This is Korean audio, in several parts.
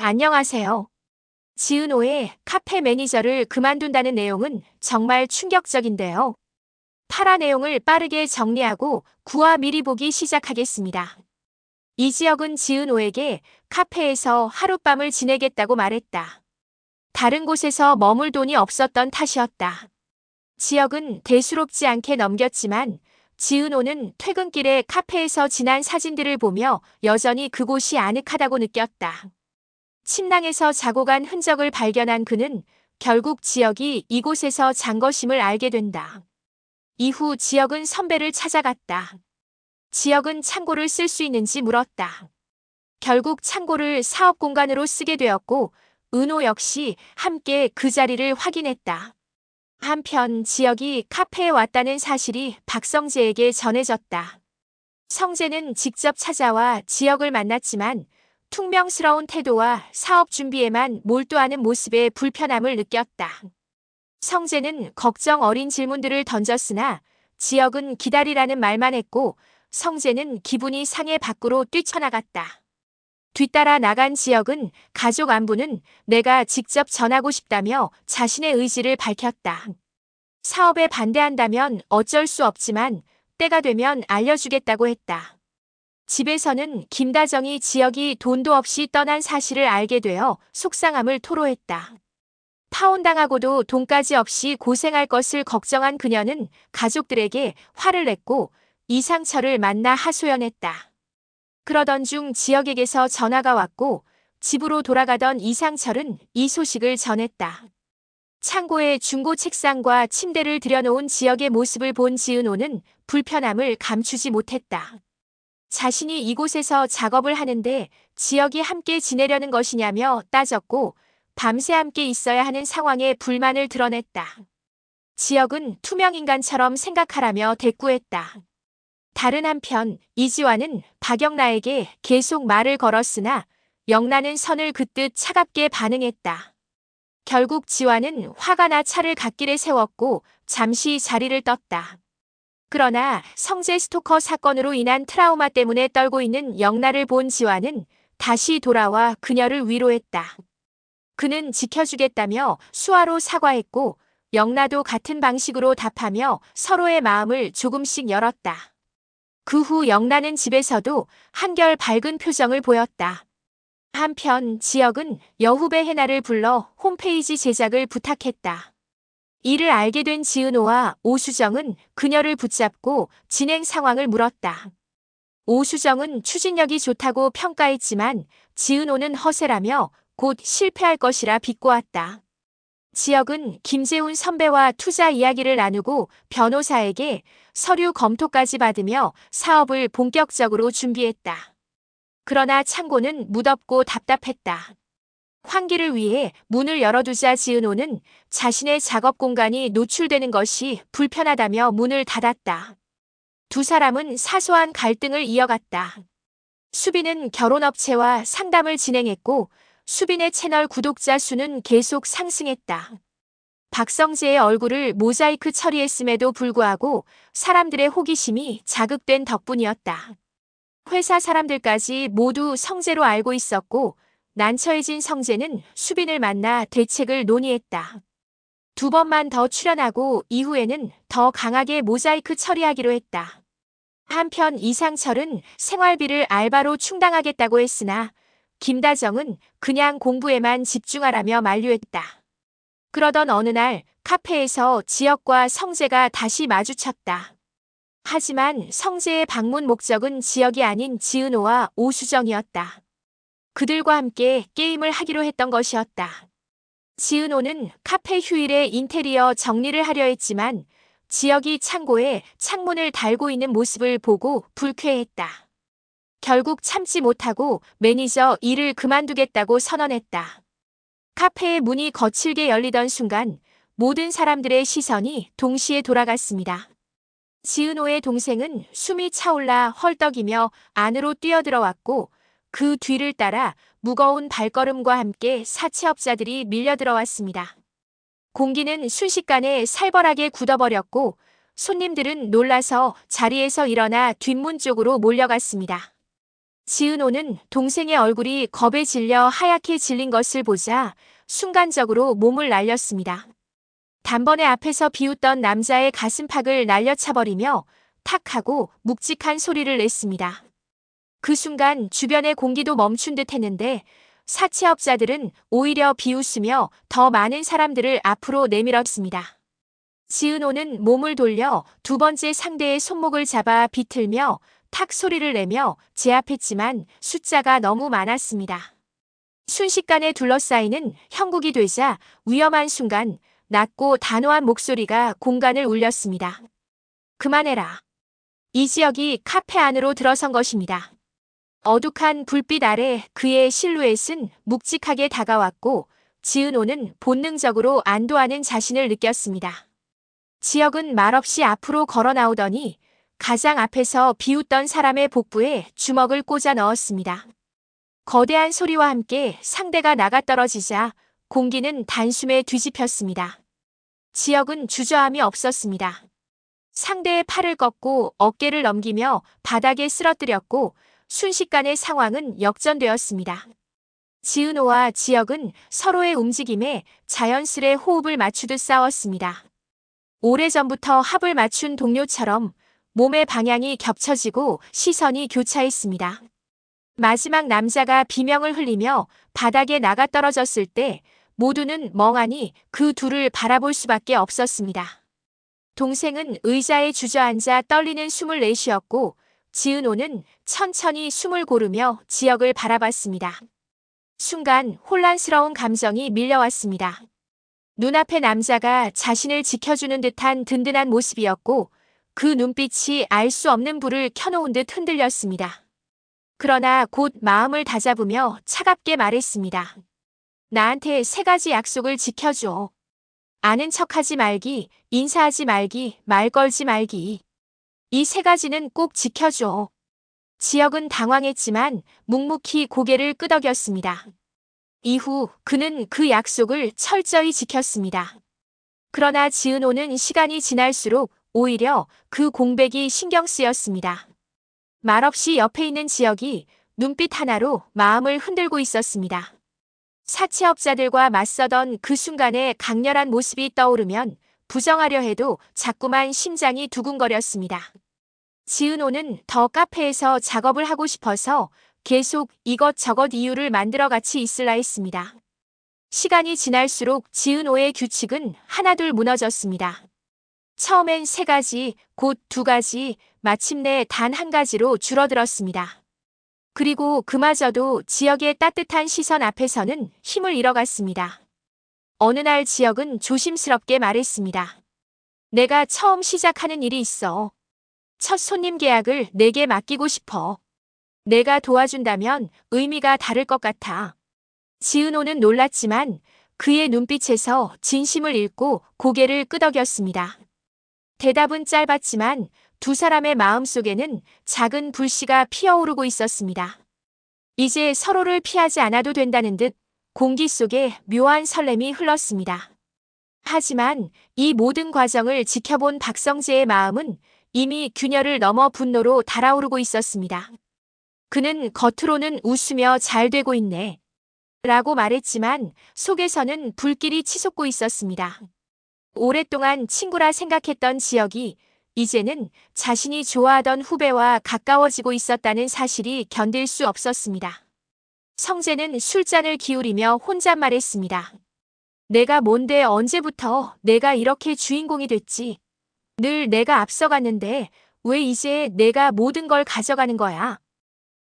안녕하세요. 지은호의 카페 매니저를 그만둔다는 내용은 정말 충격적인데요. 파라 내용을 빠르게 정리하고 구화 미리 보기 시작하겠습니다. 이지혁은 지은호에게 카페에서 하룻밤을 지내겠다고 말했다. 다른 곳에서 머물 돈이 없었던 탓이었다. 지혁은 대수롭지 않게 넘겼지만 지은호는 퇴근길에 카페에서 지난 사진들을 보며 여전히 그곳이 아늑하다고 느꼈다. 침낭에서 자고 간 흔적을 발견한 그는 결국 지혁이 이곳에서 잔 것임을 알게 된다. 이후 지혁은 선배를 찾아갔다. 지혁은 창고를 쓸 수 있는지 물었다. 결국 창고를 사업 공간으로 쓰게 되었고 은호 역시 함께 그 자리를 확인했다. 한편 지혁이 카페에 왔다는 사실이 박성재에게 전해졌다. 성재는 직접 찾아와 지혁을 만났지만 퉁명스러운 태도와 사업 준비에만 몰두하는 모습에 불편함을 느꼈다. 성재는 걱정 어린 질문들을 던졌으나 지혁은 기다리라는 말만 했고 성재는 기분이 상해 밖으로 뛰쳐나갔다. 뒤따라 나간 지혁은 가족 안부는 내가 직접 전하고 싶다며 자신의 의지를 밝혔다. 사업에 반대한다면 어쩔 수 없지만 때가 되면 알려주겠다고 했다. 집에서는 김다정이 지혁이 돈도 없이 떠난 사실을 알게 되어 속상함을 토로했다. 파혼당하고도 돈까지 없이 고생할 것을 걱정한 그녀는 가족들에게 화를 냈고 이상철을 만나 하소연했다. 그러던 중 지혁에게서 전화가 왔고 집으로 돌아가던 이상철은 이 소식을 전했다. 창고에 중고 책상과 침대를 들여놓은 지혁의 모습을 본 지은호는 불편함을 감추지 못했다. 자신이 이곳에서 작업을 하는데 지혁이 함께 지내려는 것이냐며 따졌고 밤새 함께 있어야 하는 상황에 불만을 드러냈다. 지혁은 투명인간처럼 생각하라며 대꾸했다. 다른 한편 이지화는 박영나에게 계속 말을 걸었으나 영나는 선을 긋듯 차갑게 반응했다. 결국 지화는 화가 나 차를 갓길에 세웠고 잠시 자리를 떴다. 그러나 성재 스토커 사건으로 인한 트라우마 때문에 떨고 있는 영나를 본 지화는 다시 돌아와 그녀를 위로했다. 그는 지켜주겠다며 수화로 사과했고 영나도 같은 방식으로 답하며 서로의 마음을 조금씩 열었다. 그 후 영나는 집에서도 한결 밝은 표정을 보였다. 한편 지혁은 여후배 해나를 불러 홈페이지 제작을 부탁했다. 이를 알게 된 지은호와 오수정은 그녀를 붙잡고 진행 상황을 물었다. 오수정은 추진력이 좋다고 평가했지만 지은호는 허세라며 곧 실패할 것이라 비꼬았다. 지혁은 김재훈 선배와 투자 이야기를 나누고 변호사에게 서류 검토까지 받으며 사업을 본격적으로 준비했다. 그러나 창고는 무덥고 답답했다. 환기를 위해 문을 열어두자 지은호는 자신의 작업 공간이 노출되는 것이 불편하다며 문을 닫았다. 두 사람은 사소한 갈등을 이어갔다. 수빈은 결혼업체와 상담을 진행했고 수빈의 채널 구독자 수는 계속 상승했다. 박성재의 얼굴을 모자이크 처리했음에도 불구하고 사람들의 호기심이 자극된 덕분이었다. 회사 사람들까지 모두 성재로 알고 있었고 난처해진 성재는 수빈을 만나 대책을 논의했다. 2번만 더 출연하고 이후에는 더 강하게 모자이크 처리하기로 했다. 한편 이상철은 생활비를 알바로 충당하겠다고 했으나 김다정은 그냥 공부에만 집중하라며 만류했다. 그러던 어느 날 카페에서 지혁과 성재가 다시 마주쳤다. 하지만 성재의 방문 목적은 지혁이 아닌 지은호와 오수정이었다. 그들과 함께 게임을 하기로 했던 것이었다. 지은호는 카페 휴일에 인테리어 정리를 하려 했지만 지혁이 창고에 창문을 달고 있는 모습을 보고 불쾌했다. 결국 참지 못하고 매니저 일을 그만두겠다고 선언했다. 카페의 문이 거칠게 열리던 순간 모든 사람들의 시선이 동시에 돌아갔습니다. 지은호의 동생은 숨이 차올라 헐떡이며 안으로 뛰어들어왔고 그 뒤를 따라 무거운 발걸음과 함께 사채업자들이 밀려들어왔습니다. 공기는 순식간에 살벌하게 굳어버렸고 손님들은 놀라서 자리에서 일어나 뒷문 쪽으로 몰려갔습니다. 지은호는 동생의 얼굴이 겁에 질려 하얗게 질린 것을 보자 순간적으로 몸을 날렸습니다. 단번에 앞에서 비웃던 남자의 가슴팍을 날려차버리며 탁 하고 묵직한 소리를 냈습니다. 그 순간 주변의 공기도 멈춘 듯 했는데 사채업자들은 오히려 비웃으며 더 많은 사람들을 앞으로 내밀었습니다. 지은호는 몸을 돌려 두 번째 상대의 손목을 잡아 비틀며 탁 소리를 내며 제압했지만 숫자가 너무 많았습니다. 순식간에 둘러싸이는 형국이 되자 위험한 순간 낮고 단호한 목소리가 공간을 울렸습니다. 그만해라. 이 지역이 카페 안으로 들어선 것입니다. 어둑한 불빛 아래 그의 실루엣은 묵직하게 다가왔고 지은호는 본능적으로 안도하는 자신을 느꼈습니다. 지역은 말없이 앞으로 걸어 나오더니 가장 앞에서 비웃던 사람의 복부에 주먹을 꽂아 넣었습니다. 거대한 소리와 함께 상대가 나가떨어지자 공기는 단숨에 뒤집혔습니다. 지역은 주저함이 없었습니다. 상대의 팔을 꺾고 어깨를 넘기며 바닥에 쓰러뜨렸고 순식간에 상황은 역전되었습니다. 지은호와 지역은 서로의 움직임에 자연스레 호흡을 맞추듯 싸웠습니다. 오래전부터 합을 맞춘 동료처럼 몸의 방향이 겹쳐지고 시선이 교차했습니다. 마지막 남자가 비명을 흘리며 바닥에 나가떨어졌을 때 모두는 멍하니 그 둘을 바라볼 수밖에 없었습니다. 동생은 의자에 주저앉아 떨리는 숨을 내쉬었고 지은호는 천천히 숨을 고르며 지역을 바라봤습니다. 순간 혼란스러운 감정이 밀려왔습니다. 눈앞의 남자가 자신을 지켜주는 듯한 든든한 모습이었고 그 눈빛이 알 수 없는 불을 켜놓은 듯 흔들렸습니다. 그러나 곧 마음을 다잡으며 차갑게 말했습니다. 나한테 3가지 약속을 지켜줘. 아는 척하지 말기, 인사하지 말기, 말 걸지 말기. 이 3가지는 꼭 지켜줘. 지역은 당황했지만 묵묵히 고개를 끄덕였습니다. 이후 그는 그 약속을 철저히 지켰습니다. 그러나 지은호는 시간이 지날수록 오히려 그 공백이 신경 쓰였습니다. 말없이 옆에 있는 지역이 눈빛 하나로 마음을 흔들고 있었습니다. 사채업자들과 맞서던 그 순간의 강렬한 모습이 떠오르면 부정하려 해도 자꾸만 심장이 두근거렸습니다. 지은호는 더 카페에서 작업을 하고 싶어서 계속 이것저것 이유를 만들어 같이 있으라 했습니다. 시간이 지날수록 지은호의 규칙은 하나둘 무너졌습니다. 처음엔 3가지, 곧 2가지, 마침내 단 1가지로 줄어들었습니다. 그리고 그마저도 지역의 따뜻한 시선 앞에서는 힘을 잃어갔습니다. 어느 날 지역은 조심스럽게 말했습니다. 내가 처음 시작하는 일이 있어. 첫 손님 계약을 내게 맡기고 싶어. 내가 도와준다면 의미가 다를 것 같아. 지은호는 놀랐지만 그의 눈빛에서 진심을 읽고 고개를 끄덕였습니다. 대답은 짧았지만 두 사람의 마음속에는 작은 불씨가 피어오르고 있었습니다. 이제 서로를 피하지 않아도 된다는 듯 공기 속에 묘한 설렘이 흘렀습니다. 하지만 이 모든 과정을 지켜본 박성재의 마음은 이미 균열을 넘어 분노로 달아오르고 있었습니다. 그는 겉으로는 웃으며 잘 되고 있네. 라고 말했지만 속에서는 불길이 치솟고 있었습니다. 오랫동안 친구라 생각했던 지역이 이제는 자신이 좋아하던 후배와 가까워지고 있었다는 사실이 견딜 수 없었습니다. 성재는 술잔을 기울이며 혼잣말했습니다. 내가 뭔데 언제부터 내가 이렇게 주인공이 됐지? 늘 내가 앞서갔는데 왜 이제 내가 모든 걸 가져가는 거야?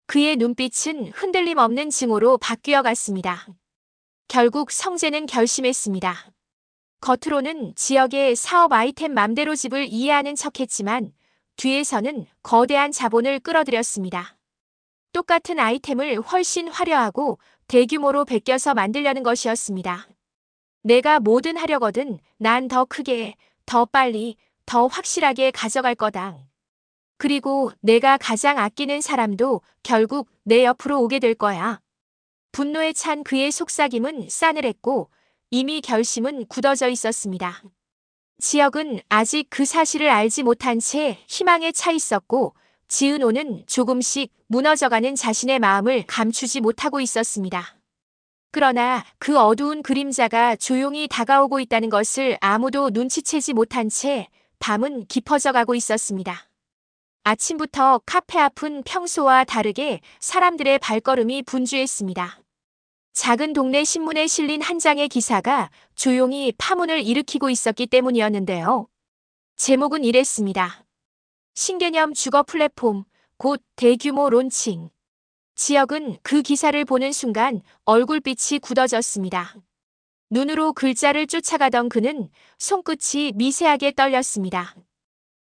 그의 눈빛은 흔들림 없는 증오로 바뀌어 갔습니다. 결국 성재는 결심했습니다. 겉으로는 지역의 사업 아이템 맘대로 집을 이해하는 척했지만 뒤에서는 거대한 자본을 끌어들였습니다. 똑같은 아이템을 훨씬 화려하고 대규모로 베껴서 만들려는 것이었습니다. 내가 뭐든 하려거든 난 더 크게, 더 빨리, 더 확실하게 가져갈 거다. 그리고 내가 가장 아끼는 사람도 결국 내 옆으로 오게 될 거야. 분노에 찬 그의 속삭임은 싸늘했고 이미 결심은 굳어져 있었습니다. 지역은 아직 그 사실을 알지 못한 채 희망에 차 있었고 지은호는 조금씩 무너져가는 자신의 마음을 감추지 못하고 있었습니다. 그러나 그 어두운 그림자가 조용히 다가오고 있다는 것을 아무도 눈치채지 못한 채 밤은 깊어져 가고 있었습니다. 아침부터 카페 앞은 평소와 다르게 사람들의 발걸음이 분주했습니다. 작은 동네 신문에 실린 한 장의 기사가 조용히 파문을 일으키고 있었기 때문이었는데요. 제목은 이랬습니다. 신개념 주거 플랫폼, 곧 대규모 론칭. 지역은 그 기사를 보는 순간 얼굴빛이 굳어졌습니다. 눈으로 글자를 쫓아가던 그는 손끝이 미세하게 떨렸습니다.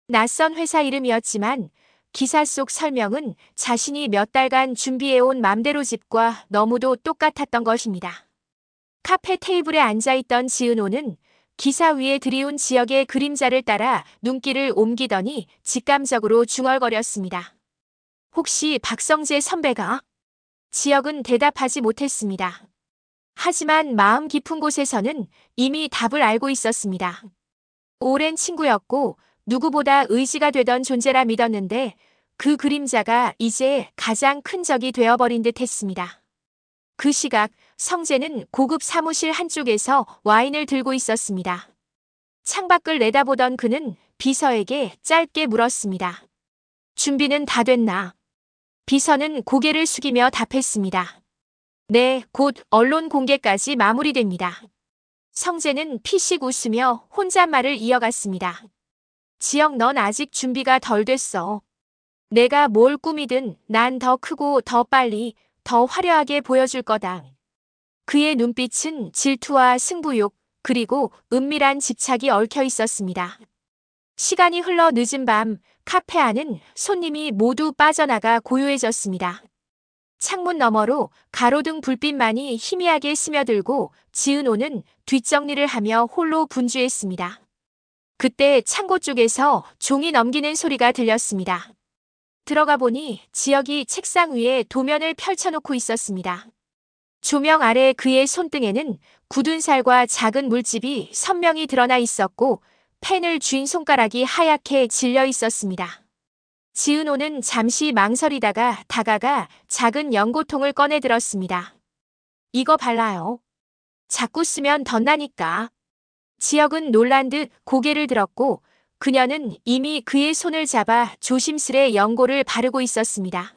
낯선 회사 이름이었지만 기사 속 설명은 자신이 몇 달간 준비해온 맘대로 집과 너무도 똑같았던 것입니다. 카페 테이블에 앉아있던 지은호는 기사 위에 드리운 지역의 그림자를 따라 눈길을 옮기더니 직감적으로 중얼거렸습니다. 혹시 박성재 선배가? 지역은 대답하지 못했습니다. 하지만 마음 깊은 곳에서는 이미 답을 알고 있었습니다. 오랜 친구였고 누구보다 의지가 되던 존재라 믿었는데 그 그림자가 이제 가장 큰 적이 되어버린 듯 했습니다. 그 시각 성재는 고급 사무실 한쪽에서 와인을 들고 있었습니다. 창밖을 내다보던 그는 비서에게 짧게 물었습니다. 준비는 다 됐나? 비서는 고개를 숙이며 답했습니다. 네, 곧 언론 공개까지 마무리됩니다. 성재는 피식 웃으며 혼잣말을 이어갔습니다. 지영, 넌 아직 준비가 덜 됐어. 내가 뭘 꾸미든 난 더 크고 더 빨리, 더 화려하게 보여줄 거다. 그의 눈빛은 질투와 승부욕, 그리고 은밀한 집착이 얽혀 있었습니다. 시간이 흘러 늦은 밤, 카페 안은 손님이 모두 빠져나가 고요해졌습니다. 창문 너머로 가로등 불빛만이 희미하게 스며들고 지은호는 뒷정리를 하며 홀로 분주했습니다. 그때 창고 쪽에서 종이 넘기는 소리가 들렸습니다. 들어가 보니 지역이 책상 위에 도면을 펼쳐놓고 있었습니다. 조명 아래 그의 손등에는 굳은 살과 작은 물집이 선명히 드러나 있었고 펜을 쥔 손가락이 하얗게 질려 있었습니다. 지은호는 잠시 망설이다가 다가가 작은 연고통을 꺼내 들었습니다. 이거 발라요. 자꾸 쓰면 덧나니까. 지역은 놀란 듯 고개를 들었고 그녀는 이미 그의 손을 잡아 조심스레 연고를 바르고 있었습니다.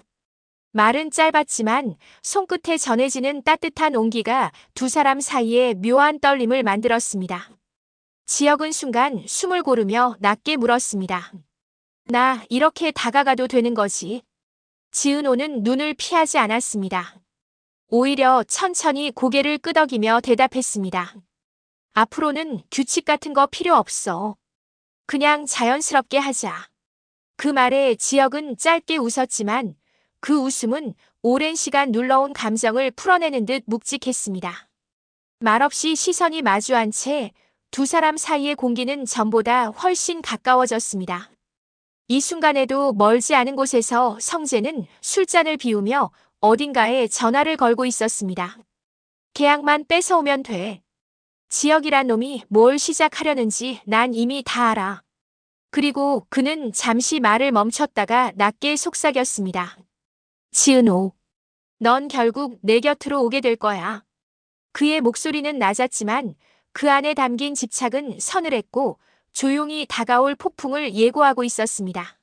말은 짧았지만 손끝에 전해지는 따뜻한 온기가 두 사람 사이에 묘한 떨림을 만들었습니다. 지역은 순간 숨을 고르며 낮게 물었습니다. 나 이렇게 다가가도 되는 거지? 지은호는 눈을 피하지 않았습니다. 오히려 천천히 고개를 끄덕이며 대답했습니다. 앞으로는 규칙 같은 거 필요 없어. 그냥 자연스럽게 하자. 그 말에 지역은 짧게 웃었지만 그 웃음은 오랜 시간 눌러온 감정을 풀어내는 듯 묵직했습니다. 말없이 시선이 마주한 채 두 사람 사이의 공기는 전보다 훨씬 가까워졌습니다. 이 순간에도 멀지 않은 곳에서 성재는 술잔을 비우며 어딘가에 전화를 걸고 있었습니다. 계약만 뺏어오면 돼. 지역이란 놈이 뭘 시작하려는지 난 이미 다 알아. 그리고 그는 잠시 말을 멈췄다가 낮게 속삭였습니다. 지은호, 넌 결국 내 곁으로 오게 될 거야. 그의 목소리는 낮았지만 그 안에 담긴 집착은 서늘했고 조용히 다가올 폭풍을 예고하고 있었습니다.